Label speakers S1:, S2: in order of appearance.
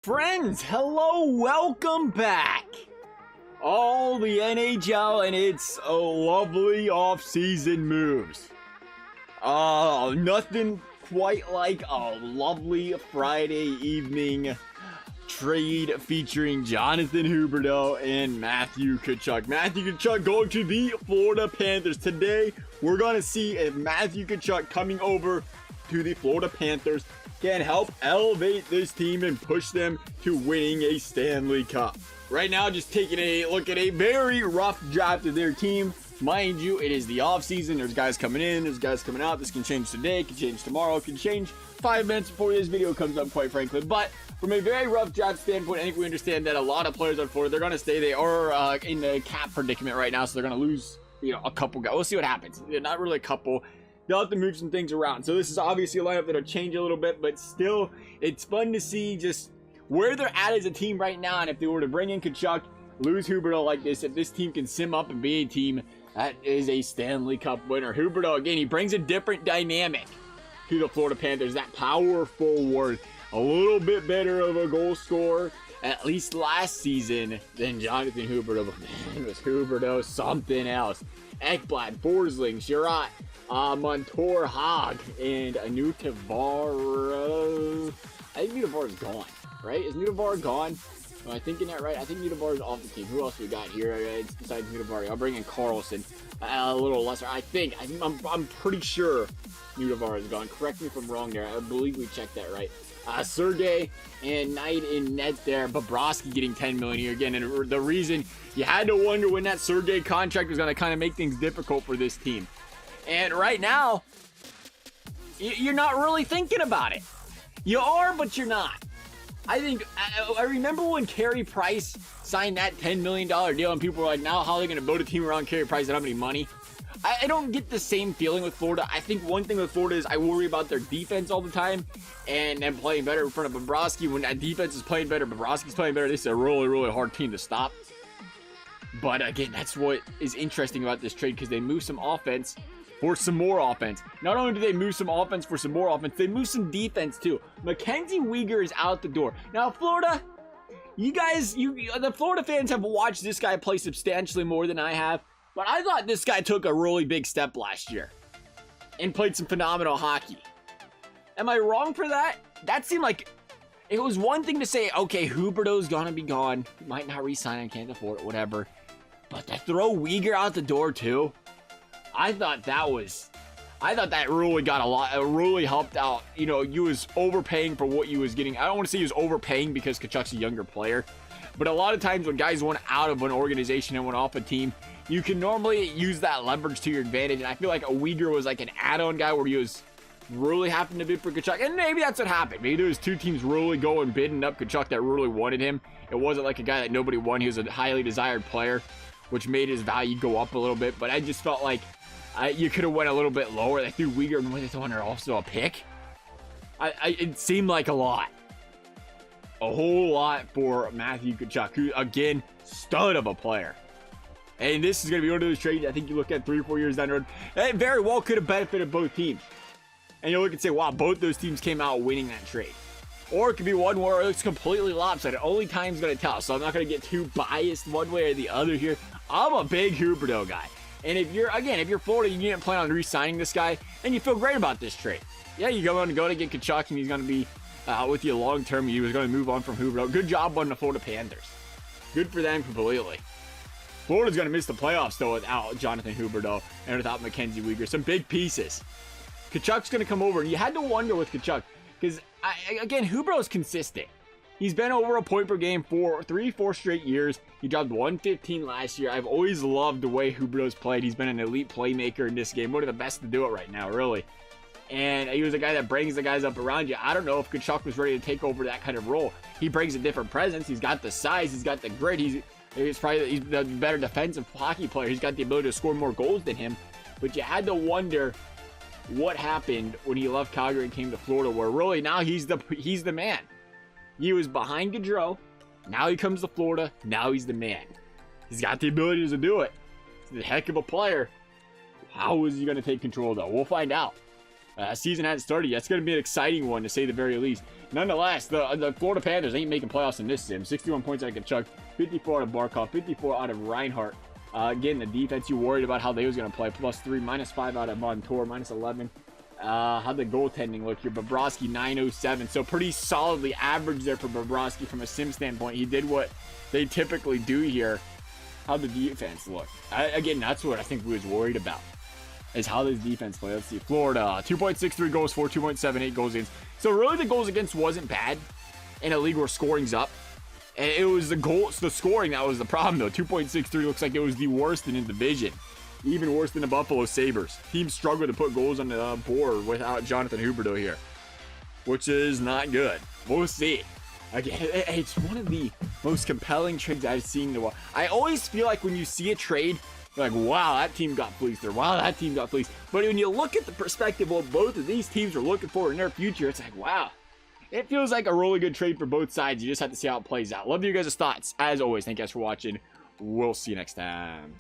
S1: Friends, hello, welcome back. All the NHL and its lovely off-season moves. Nothing quite like a lovely Friday evening trade featuring Jonathan Huberdeau and Matthew Tkachuk. Matthew Tkachuk going to the Florida Panthers. Today, we're going to see if Matthew Tkachuk coming over to the Florida Panthers can help elevate this team and push them to winning a Stanley Cup. Right now, just taking a look at a very rough draft of their team. Mind you, it is the offseason. There's guys coming in, there's guys coming out. This can change today, can change tomorrow, can change 5 minutes before this video comes up, quite frankly. But from a very rough draft standpoint, I think we understand that a lot of players on Florida, they're going to stay. They are in the cap predicament right now, so they're going to lose, a couple guys. We'll see what happens. Not really a couple. They'll have to move some things around. So this is obviously a lineup that'll change a little bit, but still, it's fun to see just where they're at as a team right now. And if they were to bring in Tkachuk, lose Huberdeau like this, if this team can sim up and be a team that is a Stanley Cup winner. Huberdeau, again, he brings a different dynamic to the Florida Panthers. That power forward, a little bit better of a goal scorer, at least last season, than Jonathan Huberdeau. But man, was Huberdeau something else. Ekblad, Forsling, Sherratt, Montour, Hogg, and Nutivar. I think Nutivar is gone, right? Is Nutivar gone? Am I thinking that right? I think Nutivar is off the team. Who else we got here besides Nutivar? I'll bring in Carlson, a little lesser. I'm pretty sure Nutivar is gone. Correct me if I'm wrong there. I believe we checked that right. Sergey and Knight in net there. Bobrovsky getting $10 million here again. And the reason you had to wonder when that Sergey contract was going to kind of make things difficult for this team. And right now, you're not really thinking about it. You are, but you're not. I remember when Carey Price signed that $10 million deal and people were like, now how are they going to build a team around Carey Price that don't have any money? I don't get the same feeling with Florida. I think one thing with Florida is I worry about their defense all the time and them playing better in front of Bobrovsky. When that defense is playing better, Bobrovsky's playing better, this is a really, really hard team to stop. But again, that's what is interesting about this trade because they move some offense for some more offense. Not only do they move some offense for some more offense, they move some defense too. Mackenzie Weegar is out the door. Now, Florida, the Florida fans have watched this guy play substantially more than I have. But I thought this guy took a really big step last year and played some phenomenal hockey. Am I wrong for that? That seemed like it was one thing to say, okay, Huberdeau's gonna be gone. He might not re-sign, I can't afford it, whatever. But to throw Weegar out the door too, I thought that really got a lot. It really helped out. You was overpaying for what you was getting. I don't want to say he was overpaying because Tkachuk's a younger player. But a lot of times when guys went out of an organization and went off a team, you can normally use that leverage to your advantage. And I feel like a Weegar was like an add-on guy where he was really happened to bid for Tkachuk. And maybe that's what happened. Maybe there was two teams really going bidding up Tkachuk that really wanted him. It wasn't like a guy that nobody wanted. He was a highly desired player, which made his value go up a little bit. But I just felt like you could have went a little bit lower. They threw Weegar and they threw also a pick. It seemed like a lot. A whole lot for Matthew Tkachuk, who, again, stud of a player. And this is going to be one of those trades, I think you look at 3 or 4 years down the road, it very well could have benefited both teams. And you look and say, wow, both those teams came out winning that trade. Or it could be one where it's completely lopsided. Only time's going to tell. So I'm not going to get too biased one way or the other here. I'm a big Huberdeau guy. And if you're Florida, you didn't plan on re-signing this guy, then you feel great about this trade. Yeah, you go to get Tkachuk, and he's going to be with you long term. He was going to move on from Huberdeau. Good job on the Florida Panthers. Good for them completely. Florida's going to miss the playoffs, though, without Jonathan Huberdeau and without Mackenzie Weegar. Some big pieces. Tkachuk's going to come over, and you had to wonder with Tkachuk, because, again, Huberdeau's consistent. He's been over a point per game for 3-4 straight years. He dropped 115 last year. I've always loved the way Huberdeau's played. He's been an elite playmaker in this game. One of the best to do it right now, really. And he was a guy that brings the guys up around you. I don't know if Tkachuk was ready to take over that kind of role. He brings a different presence. He's got the size. He's got the grit. He's the better defensive hockey player. He's got the ability to score more goals than him. But you had to wonder what happened when he left Calgary and came to Florida, where really now he's the man. He was behind Gaudreau. Now he comes to Florida. Now he's the man. He's got the ability to do it. He's a heck of a player. How is he going to take control, though? We'll find out. Season hasn't started yet. It's going to be an exciting one, to say the very least. Nonetheless, the Florida Panthers ain't making playoffs in this sim. 61 points out of Tkachuk, 54 out of Barkov, 54 out of Reinhart. Again, the defense, you worried about how they was going to play. +3, -5 out of Montour, -11. How'd the goaltending look here? Bobrovsky, 907. So pretty solidly average there for Bobrovsky from a sim standpoint. He did what they typically do here. How'd the defense look? Again, that's what I think we was worried about, is how this defense play. Let's see. Florida, 2.63 goals for, 2.78 goals against. So really the goals against wasn't bad in a league where scoring's up. And it was the scoring that was the problem, though. 2.63 looks like it was the worst in the division. Even worse than the Buffalo Sabres. Teams struggle to put goals on the board without Jonathan Huberdeau here, which is not good. We'll see. Again, it's one of the most compelling trades I've seen in a while. I always feel like when you see a trade, you're like, wow, that team got fleeced, or wow, that team got fleeced. But when you look at the perspective of what both of these teams are looking for in their future, it's like, wow. It feels like a really good trade for both sides. You just have to see how it plays out. Love you guys' thoughts. As always, thank you guys for watching. We'll see you next time.